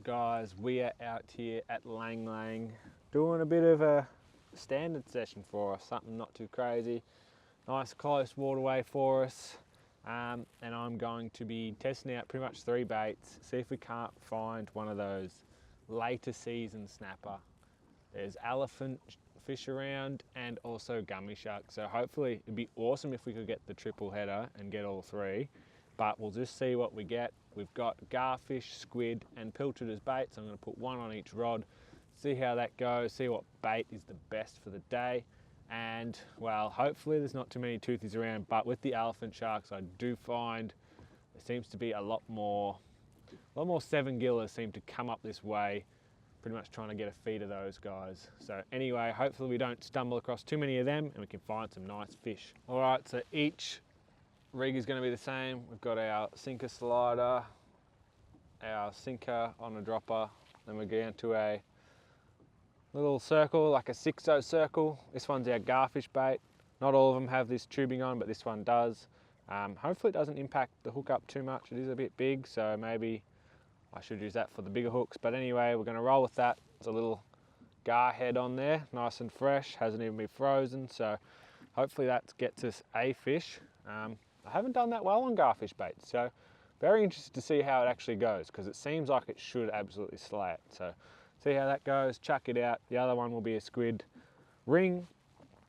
guys, we are out here at Lang Lang doing a bit of a standard session for us, something not too crazy. Nice close waterway for us, and I'm going to be testing out pretty much 3 baits, see if we can't find one of those later season snapper. There's elephant fish around and also gummy shark, so hopefully it'd be awesome if we could get the triple header and get all 3, but we'll just see what we get. We've got garfish, squid and pilchard as baits. I'm going to put 1 on each rod, see how that goes, see what bait is the best for the day. And well, hopefully there's not too many toothies around, but with the elephant sharks I do find there seems to be a lot more 7-gillers seem to come up this way, pretty much trying to get a feed of those guys. So anyway, hopefully we don't stumble across too many of them and we can find some nice fish. All right, so each rig is going to be the same. We've got our sinker slider, our sinker on a dropper, then we're going to a little circle, like a 6-0 circle. This one's our garfish bait. Not all of them have this tubing on, but this one does. Hopefully it doesn't impact the hook up too much. It is a bit big, so maybe I should use that for the bigger hooks. But anyway, we're going to roll with that. There's a little gar head on there, nice and fresh, hasn't even been frozen, so hopefully that gets us a fish. I haven't done that well on garfish baits, so very interested to see how it actually goes, because it seems like it should absolutely slay it. So see how that goes, chuck it out. The other one will be a squid ring,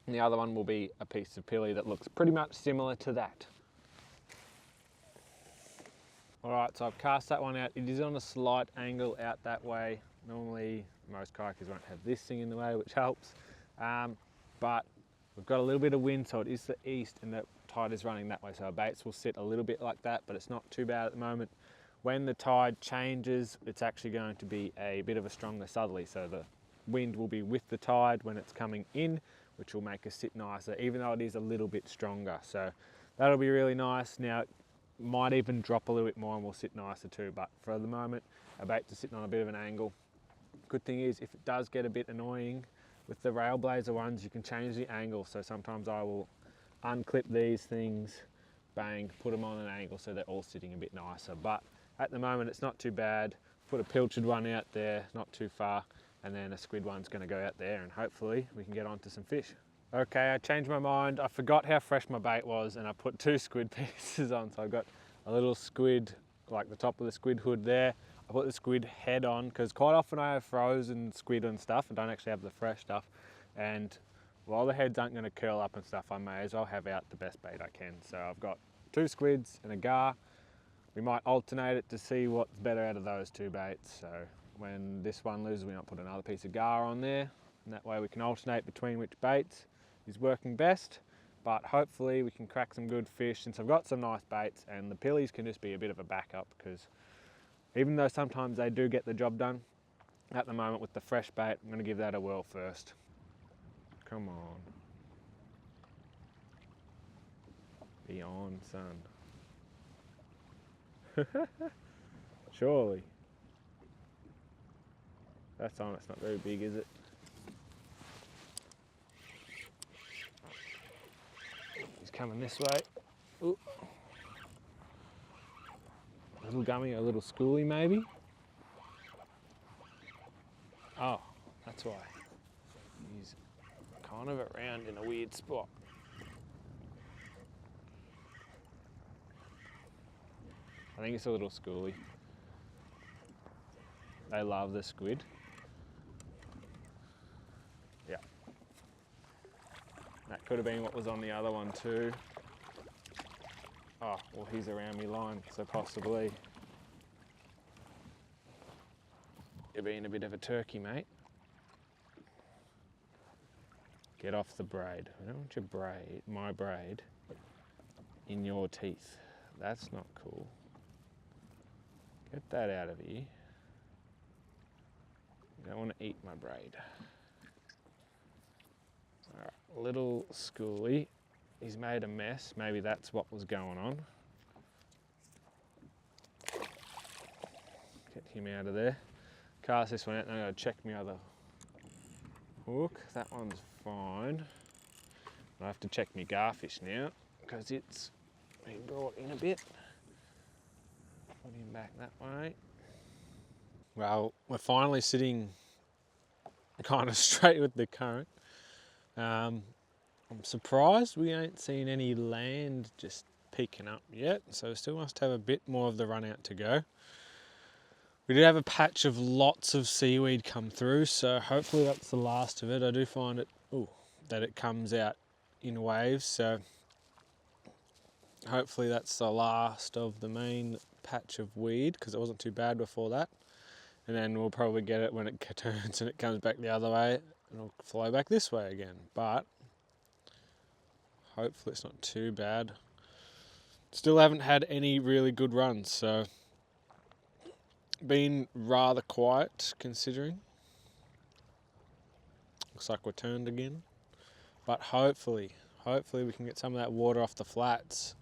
and the other one will be a piece of pilly that looks pretty much similar to that. All right, so I've cast that one out. It is on a slight angle out that way. Normally, most kayakers won't have this thing in the way, which helps. But we've got a little bit of wind, so it is the east and the tide is running that way. So our baits will sit a little bit like that, but it's not too bad at the moment. When the tide changes, it's actually going to be a bit of a stronger southerly. So the wind will be with the tide when it's coming in, which will make us sit nicer, even though it is a little bit stronger. So that'll be really nice. Now, it might even drop a little bit more and we'll sit nicer too, but for the moment, our baits are sitting on a bit of an angle. Good thing is, if it does get a bit annoying with the Railblazer ones, you can change the angle. So sometimes I will unclip these things, bang, put them on an angle so they're all sitting a bit nicer. But at the moment, it's not too bad. Put a pilchard one out there, not too far, and then a squid one's going to go out there, and hopefully we can get onto some fish. Okay, I changed my mind. I forgot how fresh my bait was, and I put 2 squid pieces on. So I got a little squid, like the top of the squid hood there. I put the squid head on, because quite often I have frozen squid and stuff and don't actually have the fresh stuff. And while the heads aren't going to curl up and stuff, I may as well have out the best bait I can. So I've got 2 squids and a gar. We might alternate it to see what's better out of those 2 baits. So when this one loses, we might put another piece of gar on there. And that way we can alternate between which baits is working best. But hopefully we can crack some good fish, since I've got some nice baits, and the pillies can just be a bit of a backup, because even though sometimes they do get the job done, at the moment with the fresh bait, I'm going to give that a whirl first. Come on. Be on, son. Surely. That's on, it's not very big, is it? He's coming this way. Ooh. A little gummy, a little schoolie maybe? Oh, that's why. He's kind of around in a weird spot. I think it's a little schoolie. They love the squid. Yeah. That could have been what was on the other one too. Oh, well, he's around me line, so possibly. You're being a bit of a turkey, mate. Get off the braid. I don't want your braid, my braid, in your teeth. That's not cool. Get that out of here. You don't want to eat my braid. All right, little schoolie. He's made a mess. Maybe that's what was going on. Get him out of there. Cast this one out, and I'm going to check my other hook. That one's fine. I have to check my garfish now, because it's been brought in a bit. Put him back that way. Well, we're finally sitting kind of straight with the current. I'm surprised we ain't seen any land just peeking up yet, so we still must have a bit more of the run out to go. We did have a patch of lots of seaweed come through, so hopefully that's the last of it. I do find it, that it comes out in waves, so hopefully that's the last of the main patch of weed, because it wasn't too bad before that. And then we'll probably get it when it turns and it comes back the other way, and it'll flow back this way again. But hopefully it's not too bad. Still haven't had any really good runs, so been rather quiet considering. Looks like we're turned again. But hopefully we can get some of that water off the flats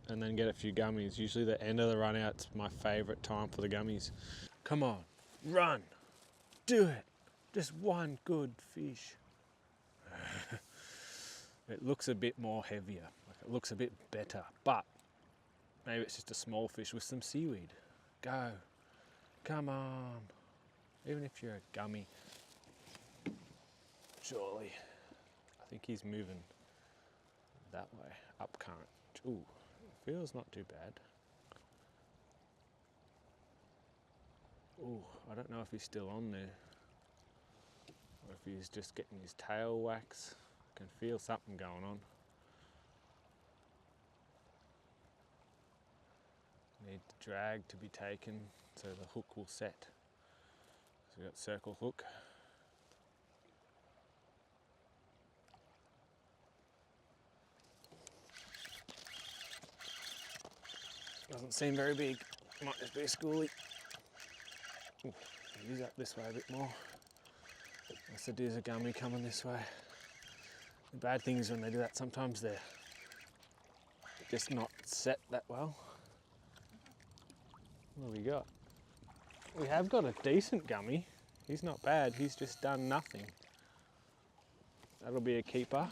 and then get a few gummies. Usually the end of the run out's my favourite time for the gummies. Come on, run, do it. Just one good fish. It looks a bit more heavier, like it looks a bit better, but maybe it's just a small fish with some seaweed. Go, come on. Even if you're a gummy, surely. I think he's moving that way, up current. Ooh, feels not too bad. Ooh, I don't know if he's still on there, or if he's just getting his tail wax. I can feel something going on. Need the drag to be taken so the hook will set. So we've got circle hook. Doesn't seem very big. Might just be a schoolie. Ooh, use up this way a bit more. Unless it is a gummy coming this way. The bad thing is when they do that, sometimes they're just not set that well. What have we got? We have got a decent gummy. He's not bad, he's just done nothing. That'll be a keeper.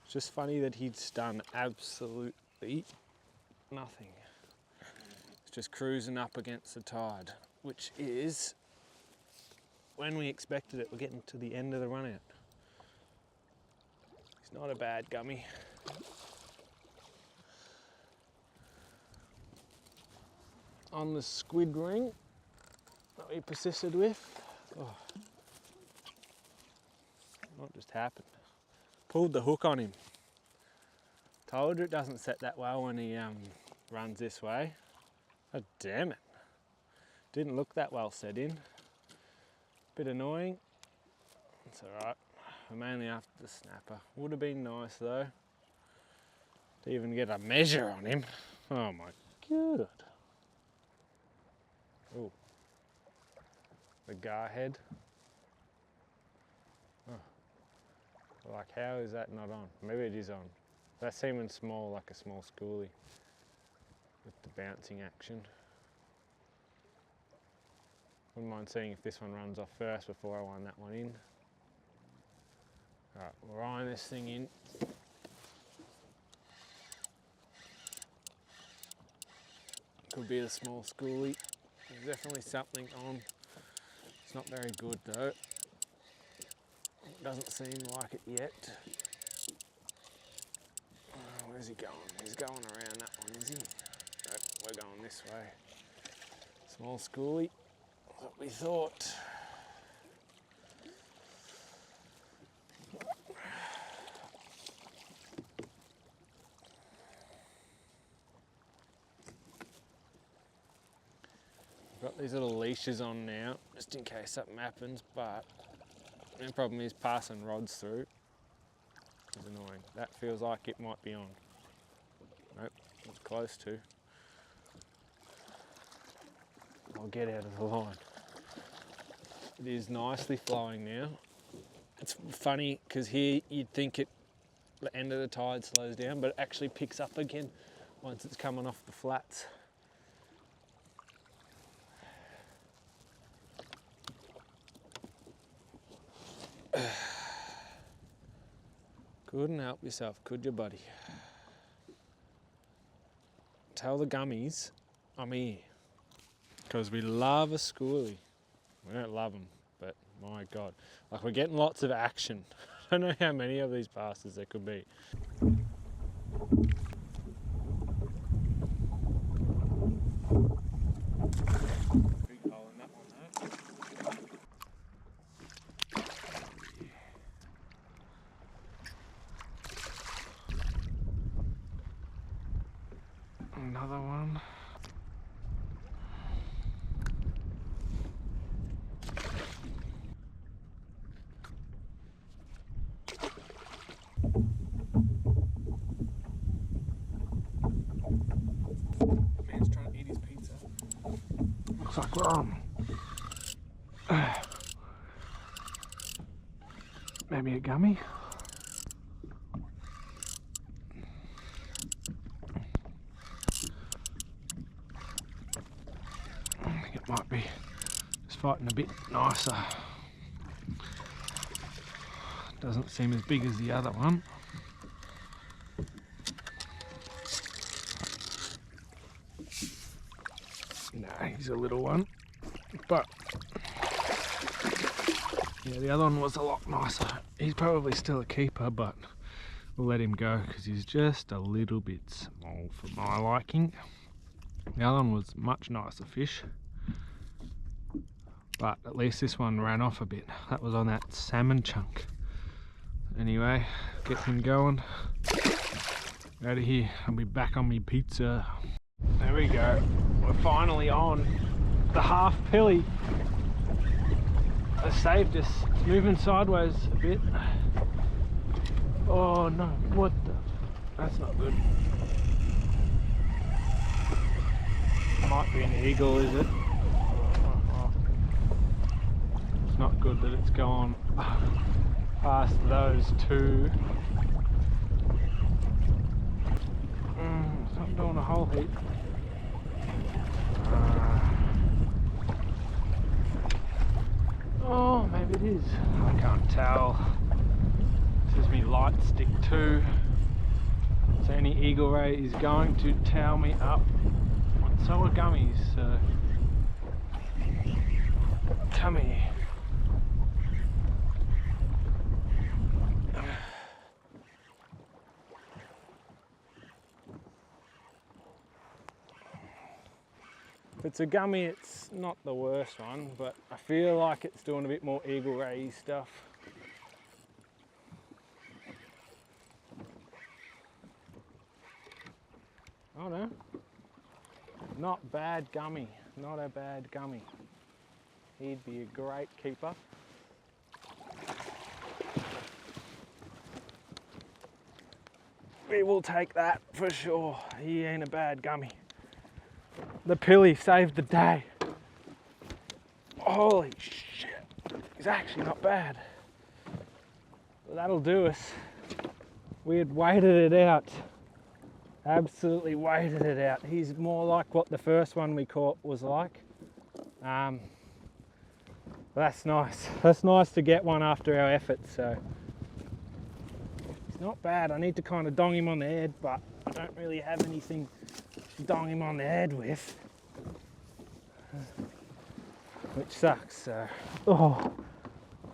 It's just funny that he's done absolutely nothing. It's just cruising up against the tide, which is when we expected it. We're getting to the end of the run out. He's not a bad gummy. On the squid ring that we persisted with. Oh. What just happened? Pulled the hook on him. Told you it doesn't set that well when he runs this way. Oh damn it. Didn't look that well set in. Bit annoying. It's alright. We're mainly after the snapper. Would have been nice though to even get a measure on him. Oh my god. Oh. The garhead. Oh. Like how is that not on? Maybe it is on. That's seeming small, like a small schoolie with the bouncing action. Wouldn't mind seeing if this one runs off first before I wind that one in. Alright, we're eyeing this thing in. Could be a small schoolie. There's definitely something on. It's not very good though. Doesn't seem like it yet. Where's he going? He's going around that one, is he? Nope, we're going this way. Small schoolie. What we thought. We've got these little leashes on now, just in case something happens, but the problem is passing rods through. It's annoying. That feels like it might be on. Nope, it's close to. I'll get out of the line. It is nicely flowing now. It's funny because here you'd think the end of the tide slows down, but it actually picks up again once it's coming off the flats. Couldn't help yourself, could you, buddy? Tell the gummies I'm here. because we love a schoolie. We don't love them, but my God. Like, we're getting lots of action. I don't know how many of these bastards there could be. Big hole in that one though. Another one. Man's trying to eat his pizza. Looks like we're on. Maybe a gummy. I think it might be just fighting a bit nicer. Doesn't seem as big as the other one. No, he's a little one, but yeah, the other one was a lot nicer. He's probably still a keeper, but we'll let him go because he's just a little bit small for my liking. The other one was much nicer fish, but at least this one ran off a bit. That was on that salmon chunk. Anyway, get him going. Out of here, I'll be back on me pizza. There we go. We're finally on the half pilly. It saved us. It's moving sideways a bit. Oh no, what the? That's not good. Might be an eagle, is it? It's not good that it's gone past those two. It's not doing a whole heap. Oh, maybe it is. I can't tell. This is me light stick too. So any eagle ray is going to towel me up. So are gummies, so come here. If it's a gummy, it's not the worst one, but I feel like it's doing a bit more eagle ray stuff. Oh no, not bad gummy, not a bad gummy. He'd be a great keeper. We will take that for sure. He ain't a bad gummy. The pilly saved the day. Holy shit, he's actually not bad. Well, that'll do us. We had waited it out. Absolutely waited it out. He's more like what the first one we caught was like. That's nice. That's nice to get one after our efforts. So he's not bad. I need to kind of dong him on the head, but I don't really have anything to dong him on the head with, which sucks. So, oh,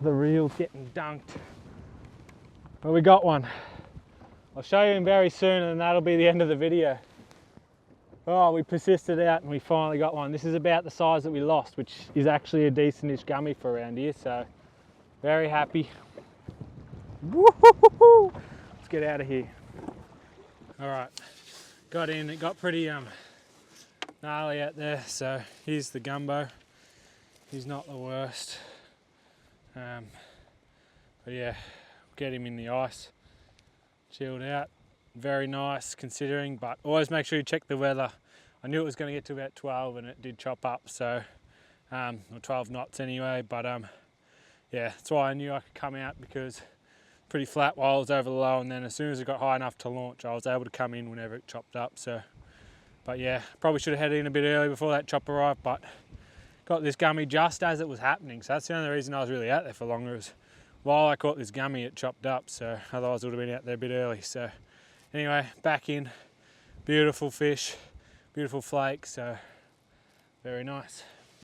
the reel's getting dunked. But we got one. I'll show you him very soon and that'll be the end of the video. Oh, we persisted out and we finally got one. This is about the size that we lost, which is actually a decentish gummy for around here, so very happy. Woo-hoo-hoo-hoo. Let's get out of here. All right, got in. It got pretty gnarly out there, so here's the gumbo. He's not the worst. But yeah, get him in the ice. Chilled out, very nice considering, but always make sure you check the weather. I knew it was going to get to about 12 and it did chop up, so or 12 knots anyway, but yeah, that's why I knew I could come out, because pretty flat while I was over the low, and then as soon as it got high enough to launch I was able to come in whenever it chopped up. So, but yeah, probably should have headed in a bit early before that chop arrived, but got this gummy just as it was happening, so that's the only reason I was really out there for longer. Is while I caught this gummy it chopped up, so otherwise I would have been out there a bit early. So anyway, back in, beautiful fish, beautiful flake, so Very nice.